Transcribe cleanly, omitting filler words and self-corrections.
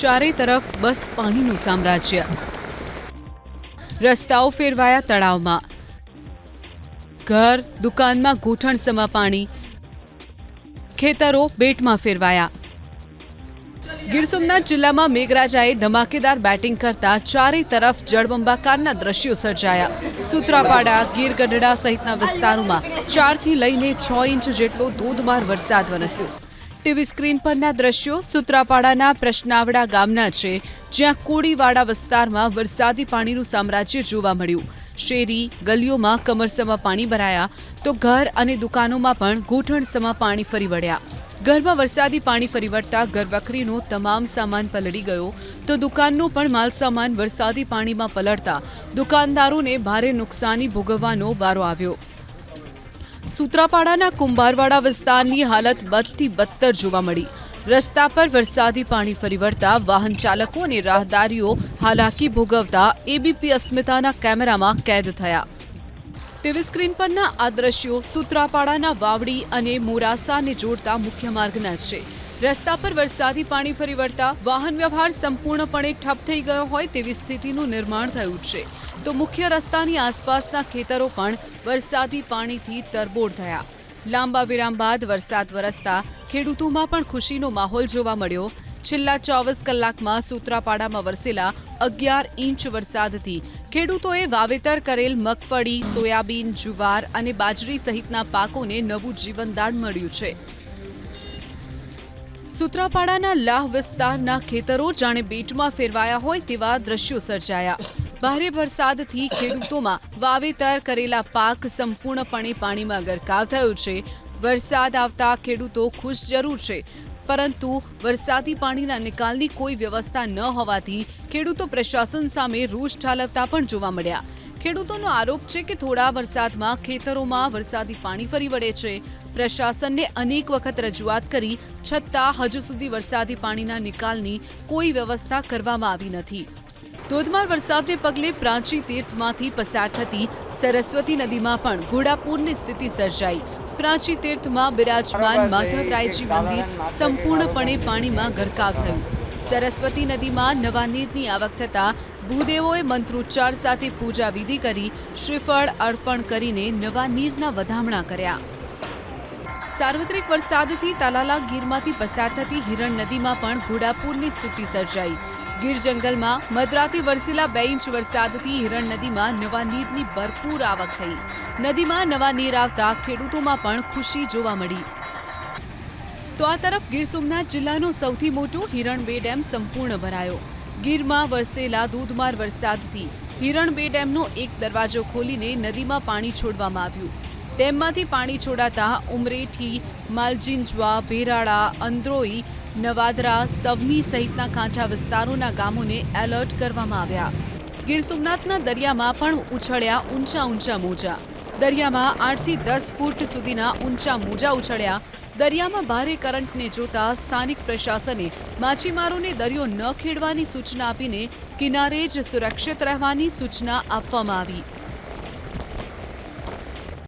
ચારે તરફ બસ પાણીનું સામ્રાજ્ય। રસ્તાઓ ફેરવાયા તળાવમાં, ઘર દુકાનમાં ઘૂંટણસમા પાણી, ખેતરો બેટમાં ફેરવાયા। ગીર સોમનાથ જિલ્લામાં મેઘરાજાએ ધમાકેદાર બેટિંગ કરતા ચારે તરફ જળબંબાકારના દ્રશ્યો સર્જાયા। સૂત્રાપાડા, ગીર ગઢડા સહિતના વિસ્તારોમાં 4 થી લઈને 6 ઇંચ જેટલો ધોધમાર વરસાદ વરસ્યો। ટીવી સ્ક્રીન પરના દ્રશ્યો સૂત્રાપાડાના પ્રશ્નાવડા ગામના છે, જ્યાં કોડીવાડા વિસ્તારમાં વરસાદી પાણીનું સામ્રાજ્ય જોવા મળ્યું। શેરી ગલીઓમાં કમરસમાં પાણી ભરાયા તો ઘર અને દુકાનોમાં પણ ઘૂંટણસમાં પાણી ફરી વળ્યા। ઘરમાં વરસાદી પાણી ફરી વળતા ઘરવખરીનો તમામ સામાન પલળી ગયો તો દુકાનનો પણ માલસામાન વરસાદી પાણીમાં પલળતા દુકાનદારોને ભારે નુકસાની ભોગવવાનો વારો આવ્યો। સૂત્રાપાડાના કુંભારવાડા વિસ્તારની હાલત બદથી બદતર જોવા મળી। રસ્તા પર વરસાદી પાણી ફરી વળતા વાહન ચાલકો અને રાહદારીઓ હાલાકી ભોગવતા એબીપી અસ્મિતાના કેમેરામાં કેદ થયા। ટીવી સ્ક્રીન પરના આ દ્રશ્યો સૂત્રાપાડાના વાવડી અને મોરાસાને જોડતા મુખ્ય માર્ગના છે। રસ્તા પર વરસાદી પાણી ફરી વળતા વાહન વ્યવહાર સંપૂર્ણપણે ઠપ થઈ ગયો હોય તેવી સ્થિતિનું નિર્માણ થયું છે તો મુખ્ય રસ્તાની આસપાસના ખેતરો પણ વરસાદી પાણીથી તરબોળ થયા। લાંબા વિરામ બાદ વરસાદ વરસતા ખેડૂતોમાં પણ ખુશીનો માહોલ જોવા મળ્યો। છેલ્લા 24 કલાકમાં સૂત્રાપાડામાં વરસેલા 11 ઇંચ વરસાદથી ખેડૂતોએ વાવેતર કરેલ મગફળી, સોયાબીન, જુવાર અને બાજરી સહિતના પાકોને નવું જીવનદાન મળ્યું છે। સૂત્રાપાડાના લાહ વિસ્તારના ખેતરો જાણે બેટમાં ફેરવાયા હોય તેવા દ્રશ્યો સર્જાયા। ભારે વરસાદથી ખેડૂતોમાં વાવેતર કરેલા પાક સંપૂર્ણપણે પાણીમાં ગરકાવ થયો છે। વરસાદ આવતા ખેડૂતો ખુશ જરૂર છે, પરંતુ વરસાદી પાણીના નિકાલની કોઈ વ્યવસ્થા ન હોવાથી ખેડૂતો પ્રશાસન સામે રોષ ઠાલવતા પણ જોવા મળ્યા। ખેડૂતોનો આરોપ છે કે થોડા વરસાદમાં ખેતરોમાં વરસાદી પાણી ફરી વળે છે। પ્રશાસનને અનેક વખત રજૂઆત કરી છતાં હજુ સુધી વરસાદી પાણીના નિકાલની કોઈ વ્યવસ્થા કરવામાં આવી નથી। ધોધમાર વરસાદને પગલે પ્રાંચી તીર્થમાંથી પસાર થતી સરસ્વતી નદીમાં પણ ઘોડાપૂરની સ્થિતિ સર્જાઈ। પ્રાંચી તીર્થમાં બિરાજમાન માધવરાયજી મંદિર સંપૂર્ણપણે પાણીમાં ગરકાવ થયું। સરસ્વતી નદીમાં નવા નીરની આવક થતાં ભૂદેવોએ મંત્રોચ્ચાર સાથે પૂજા વિધિ કરી શ્રીફળ અર્પણ કરીને નવા નીરના વધામણા કર્યા। સાર્વત્રિક વરસાદથી તાલાલા ગીરમાંથી પસાર થતી હિરણ નદીમાં પણ ઘોડાપૂરની સ્થિતિ સર્જાઈ। ગીર જંગલમાં મધરાતે વરસેલા 2 ઇંચ વરસાદથી હિરણ નદીમાં નવા નીરની ભરપૂર આવક થઈ। નદીમાં નવા નીર આવતા ખેડૂતોમાં પણ ખુશી જોવા મળી। તો આ તરફ ગીર સોમનાથ જિલ્લાનો સૌથી મોટો હિરણ બે ડેમ સંપૂર્ણ ભરાયો। ગીરમાં વરસેલા ધોધમાર વરસાદથી હિરણ બે ડેમનો એક દરવાજો ખોલીને નદીમાં પાણી છોડવામાં આવ્યું। ડેમમાંથી પાણી છોડાતા ઉમરેઠી, માલજીંજવા, ભેરાળા, અંદ્રોઈ, નવાદરા, સવની સહિતના કાંઠા વિસ્તારોના ગામોને એલર્ટ કરવામાં આવ્યા। ગીર સોમનાથના દરિયામાં પણ ઉછળ્યા ઊંચા મોજા। દરિયામાં 8 થી 10 ફૂટ સુધીના ઊંચા મોજા ઉછળ્યા। દરિયામાં ભારે કરંટને જોતા સ્થાનિક પ્રશાસને માછીમારોને દરિયો ન ખેડવાની સૂચના આપીને કિનારે જ સુરક્ષિત રહેવાની સૂચના આપવામાં આવી।